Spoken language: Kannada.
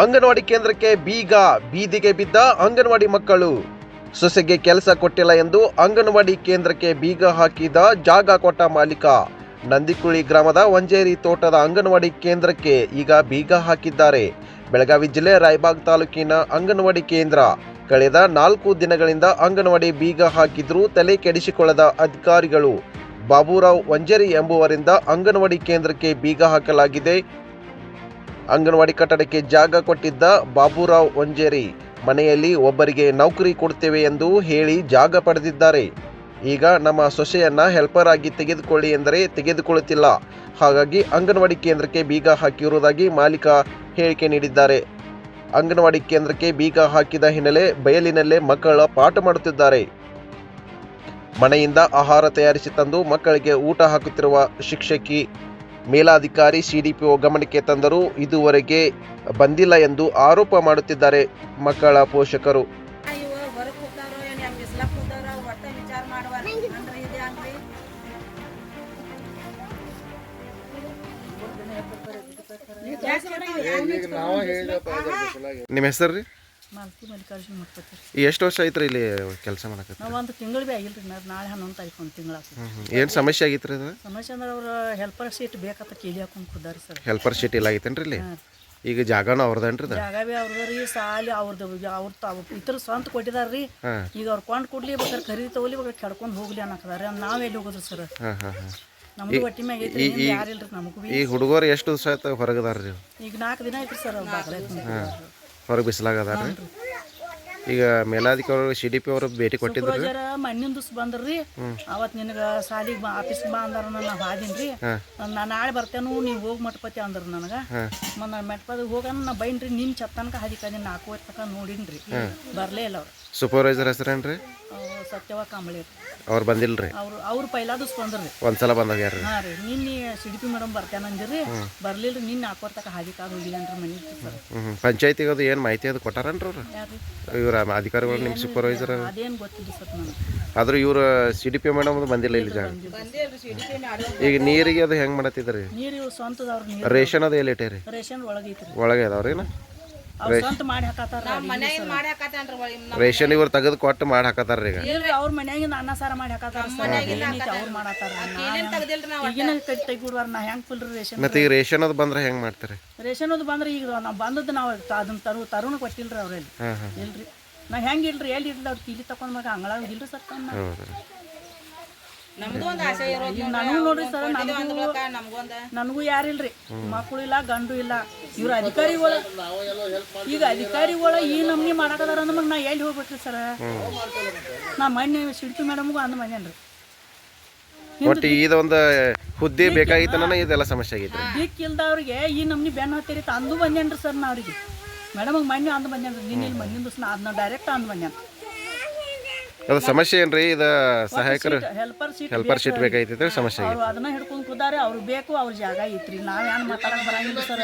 ಅಂಗನವಾಡಿ ಕೇಂದ್ರಕ್ಕೆ ಬೀಗ, ಬೀದಿಗೆ ಬಿದ್ದ ಅಂಗನವಾಡಿ ಮಕ್ಕಳು. ಸೊಸೆಗೆ ಕೆಲಸ ಕೊಟ್ಟಿಲ್ಲ ಎಂದು ಅಂಗನವಾಡಿ ಕೇಂದ್ರಕ್ಕೆ ಬೀಗ ಹಾಕಿದ ಜಾಗ ಕೊಟ್ಟ ಮಾಲೀಕ. ನಂದಿಕುಳಿ ಗ್ರಾಮದ ವಂಜೇರಿ ತೋಟದ ಅಂಗನವಾಡಿ ಕೇಂದ್ರಕ್ಕೆ ಈಗ ಬೀಗ ಹಾಕಿದ್ದಾರೆ. ಬೆಳಗಾವಿ ಜಿಲ್ಲೆ ರಾಯಬಾಗ್ ತಾಲೂಕಿನ ಅಂಗನವಾಡಿ ಕೇಂದ್ರ. ಕಳೆದ 4 ದಿನಗಳಿಂದ ಅಂಗನವಾಡಿ ಬೀಗ ಹಾಕಿದ್ರೂ ತಲೆ ಕೆಡಿಸಿಕೊಳ್ಳದ ಅಧಿಕಾರಿಗಳು. ಬಾಬುರಾವ್ ವಂಜೇರಿ ಎಂಬುವರಿಂದ ಅಂಗನವಾಡಿ ಕೇಂದ್ರಕ್ಕೆ ಬೀಗ ಹಾಕಲಾಗಿದೆ. ಅಂಗನವಾಡಿ ಕಟ್ಟಡಕ್ಕೆ ಜಾಗ ಕೊಟ್ಟಿದ್ದ ಬಾಬುರಾವ್ ವಂಜೇರಿ ಮನೆಯಲ್ಲಿ ಒಬ್ಬರಿಗೆ ನೌಕರಿ ಕೊಡ್ತೇವೆ ಎಂದು ಹೇಳಿ ಜಾಗ ಪಡೆದಿದ್ದಾರೆ. ಈಗ ನಮ್ಮ ಸೊಸೆಯನ್ನ ಹೆಲ್ಪರ್ ಆಗಿ ತೆಗೆದುಕೊಳ್ಳಿ ಎಂದರೆ ತೆಗೆದುಕೊಳ್ಳುತ್ತಿಲ್ಲ. ಹಾಗಾಗಿ ಅಂಗನವಾಡಿ ಕೇಂದ್ರಕ್ಕೆ ಬೀಗ ಹಾಕಿರುವುದಾಗಿ ಮಾಲೀಕ ಹೇಳಿಕೆ ನೀಡಿದ್ದಾರೆ. ಅಂಗನವಾಡಿ ಕೇಂದ್ರಕ್ಕೆ ಬೀಗ ಹಾಕಿದ ಹಿನ್ನೆಲೆ ಬಯಲಿನಲ್ಲೇ ಮಕ್ಕಳ ಪಾಠ ಮಾಡುತ್ತಿದ್ದಾರೆ. ಮನೆಯಿಂದ ಆಹಾರ ತಯಾರಿಸಿ ತಂದು ಮಕ್ಕಳಿಗೆ ಊಟ ಹಾಕುತ್ತಿರುವ ಶಿಕ್ಷಕಿ ಮೇಲಾಧಿಕಾರಿ ಸಿಡಿಪಿಒ ಗಮನಕ್ಕೆ ತಂದರೂ ಇದುವರೆಗೆ ಬಂದಿಲ್ಲ ಎಂದು ಆರೋಪ ಮಾಡುತ್ತಿದ್ದಾರೆ ಮಕ್ಕಳ ಪೋಷಕರು. ನಿಮ್ಮ ಹೆಸರು ರೀ? ಮಾಲ್ತಿ ಮಲ್ಲಿಕಾರ್ಜುನ ಮಕ್ಕಳು. ಎಷ್ಟು ವರ್ಷ ಐತ್ರಿ ಇಲ್ಲಿ ಕೆಲಸ ಮಾಡಕ್ಕೆ? ನಾವು ಒಂದು ತಿಂಗಳು ಭೀ ಆಗಿಲ್ಲ ರೀ. ನಾಳೆ 11 ತಾರೀಕು ಒಂದು ತಿಂಗಳು ಆಗ್ತದೆ. ಏನು ಸಮಸ್ಯೆ ಆಗಿತ್ತು ರೀ? ಅದು ಸಮಸ್ಯೆ ಅಂದ್ರೆ ಅವ್ರು ಹೆಲ್ಪರ್ ಸೀಟ್ ಬೇಕಂತ ಕೇಳಿ ಹಾಕೊಂಡು ಕೊಡ್ದಾರಿ ಸರ್. ಹೆಲ್ಪರ್ ಶೀಟ್ ಇಲ್ಲ ಆಗೈತೇನ್ರಿ ಇಲ್ಲಿ? ಈಗ ಜಾಗನೂ ಅವ್ರದೇನ್ರಿ? ಜಾಗ ಭೀ ಅವ್ರದ್ದು ರೀ, ಸಾಲಿ ಅವ್ರದ್ದು ಇತರ ಸ್ವಂತ ಕೊಟ್ಟಿದಾರ ರೀ. ಈಗ ಅವ್ರು ಕೊಂಡು ಕೊಡ್ಲಿ ಬೇಕಾದ್ರೆ ಖರೀದಿ ತಗೊಲಿ ಬೇಕಾದ್ರೆ ಕೆಡ್ಕೊಂಡು ಹೋಗ್ಲಿ ಅನ್ನಕದಾರೆ. ನಾವು ಎಲ್ಲಿ ಹೋಗೋದು ಸರ್? ನಮ್ದು ಒಟ್ಟಿ ಮ್ಯಾಗ ಐತ್ರಿ, ಯಾರಿಲ್ರಿ ನಮಗೂ ಭೀ. ಈ ಹುಡುಗರು ಎಷ್ಟು ದಿವಸ ಆಯ್ತು ಹೊರಗದಾರ್ರಿ? ಈಗ 4 ದಿನ ಐತ್ರಿ ಸರ್. ಹೊರಗೆ ಬಿಸಿಲಾಗದಾರ್ರಿ. ಈಗ ಮೇಲಾಧಿಕಾರಿ CDP ಅವರು ಭೇಟಿ ಕೊಟ್ಟಿದ್ರು. ಮಣ್ಣಿನ ದಿವ್ಸ ಬಂದ್ರಿ. ಅವತ್ತು ನಿನಗೆ ಸಾಲಿಗೆ ಆಫೀಸ್ಗೆ ಬಾ ಅಂದಾರ. ನಾನು ಹಾದಿನಿ ರೀ. ನಾನು ನಾಳೆ ಬರ್ತೇನು, ನೀವು ಹೋಗಿ ಮಟ್ಪತಿ ಅಂದ್ರು ನನಗೆ. ನಾನು ಮೆಟ್ಪದ ಹೋಗೋಣ ನಾ ಬೈನ್ರಿ. ನಿಮ್ಮ ಚತ್ತನಕ ಹಾದಿ ಕದಿ 4 ತನಕ ನೋಡಿನ್ರಿ. ಬರಲೇ ಇಲ್ಲ ಅವ್ರು. ಸೂಪರ್ವೈಸರ್ ಹೆಸರೇನ್ರಿ? ಸತ್ಯವ ಕಾಂಬಳಿ. ಅವ್ರು ಬಂದಿಲ್ರಿ? ಅವ್ರು ಪೈಲಾ ದಿವ್ಸ ಬಂದ್ರಿ. ಒಂದ್ಸಲ ಬಂದಾಗ ಯಾರು? ಹಾಂ ರೀ. ನಿನ್ನೆ CDP ಮೇಡಮ್ ಬರ್ತೇನೆ ಅಂದಿರಿ. ಬರ್ಲಿಲ್ಲ. ನಿನ್ನೆ 4 ತನಕ ಹಾದಿ ಕಾದು ಹೋಗಿಲ್ಲನ್ರಿ ಮನೆಗೆ ಸರ್. ಪಂಚಾಯತಿಗೆ ಅದು ಏನು ಮಾಹಿತಿ ಅದು ಕೊಟ್ಟಾರನ್ರಿ ಅವ್ರು? ಯಾರು ಇವ್ರ ಅಧಿಕಾರಿಗಳು ನಿಮ್ಮ ಸೂಪರ್ವೈಸರ್? ಅದೇನು ಗೊತ್ತಿಲ್ಲ ಸರ್ ನನಗೆ. ಆದ್ರೂ ಇವ್ರು CDP ಮೇಡಮ್ ಬಂದಿಲ್ಲ ಇಲ್ಲಿ ಜಾಗ. ಈಗ ನೀರಿಗೆ ಅದು ಹೆಂಗೆ ಮಾಡತ್ತಿದ್ರಿ? ನೀರು ಸ್ವಂತದವ್ರು. ನೀರು ರೇಷನ್ ಅದು ಎಲ್ಲಿ ಇಟ್ಟೇರಿ? ರೇಷನ್ ಒಳಗೆ ಐತ್ರಿ. ಒಳಗೆ ಅದಾವ್ರೇನ? ಅವ್ರು ಸ್ವಂತ ಮಾಡಿ ಹಾಕತ್ತಾರ. ರೇಷನ್ ಇವ್ರು ತೆಗೆದು ಕೊಟ್ಟು ಮಾಡಿ ಹಾಕತ್ತಾರ ಈಗ? ಇಲ್ರಿ, ಅವ್ರ ಮನ್ಯಾಗಿಂದ ಅನ್ನ ಸಾರ ಮಾಡಿ ಹಾಕತ್ತಾರ ಸರ್. ಅವ್ರು ಮಾಡತ್ತಾರ. ಈಗಿನ ತೆಗಿಬಿಡ್ವಾರ. ನಾ ಹೆಂಗೆ ಫುಲ್ರಿ ರೇಷನ್? ಮತ್ತೆ ಈಗ ರೇಷನ್ ಅದು ಬಂದ್ರೆ ಹೆಂಗೆ ಮಾಡ್ತಾರೆ? ರೇಷನ್ ಅದು ಬಂದ್ರೆ ಈಗ ನಾವು ಬಂದದ್ದು ನಾವು ಅದನ್ನ ತರುಣ ಕೊಟ್ಟಿಲ್ರಿ ಅವ್ರಲ್ಲಿ. ಇಲ್ರಿ, ನಾ ಹೆಂಗೆ ಇಲ್ರಿ? ಎಲ್ಲಿ ಇರ್ಲಿ ಅವ್ರು ಕೀಲಿ ತಕೊಂಡ್ ಮಗ ಅಂಗಳ ಇಲ್ರಿ ಸರ್. ನನಗೂ ನೋಡ್ರಿ ಸರ್, ನನಗೂ ಯಾರಿಲ್ರಿ. ಮಕ್ಕಳು ಇಲ್ಲ, ಗಂಡು ಇಲ್ಲ. ಇವ್ರ ಅಧಿಕಾರಿಗಳು ಈಗ ಅಧಿಕಾರಿಗಳು ಈ ನಮ್ನಿ ಮಾಡಕದಾರ ನಮಗೆ ನಾ ಎಲ್ಲಿ ಹೋಗ್ಬೇಕ್ರಿ ಸರ್? ನಾ ಮೊನ್ನೆ CDP ಮೇಡಮ್ಗೂ ಅಂದ್ ಬಂದೇನ್ರಿ. ಒಟ್ಟು ಇದೊಂದು ಹುದ್ದೆ ಬೇಕಾಗಿತ್ತ ಇದೆಲ್ಲ ಸಮಸ್ಯೆ ಆಗೈತೆ. ದಿಕ್ಕಿಲ್ದವ್ರಿಗೆ ಈ ನಮ್ನಿ ಬೆನ್ನು ಹತ್ತಿರಿ ಅಂದು ಬಂದೇನ್ರಿ ಸರ್. ನಾ ಅವ್ರಿಗೆ ಮೇಡಮ್ ಮೊನ್ನೆ ಅಂದ್ ಬಂದೇನ್ರಿ. ನಿನ್ನ ಮಣ್ಣಿನ ದಿವ್ಸ ಅದನ್ನ ಡೈರೆಕ್ಟ್ ಅಂದ್ ಬಂದೇನ್. ಅದು ಸಮಸ್ಯೆ ಏನ್ರಿ? ಇದು ಸಹಾಯಕರು ಹೆಲ್ಪರ್ ಶೀಟ್ ಬೇಕಾಗಿತ್ತು ಸಮಸ್ಯೆ. ಅವ್ರು ಅದನ್ನ ಹಿಡ್ಕೊಂಡು ಕೂತಾರೆ. ಅವ್ರು ಬೇಕು, ಅವ್ರ ಜಾಗ ಐತ್ರಿ. ನಾವೇನು ಮಾತಾಡಕ್ ಬರಂಗಿಲ್ಲ ಸರ್.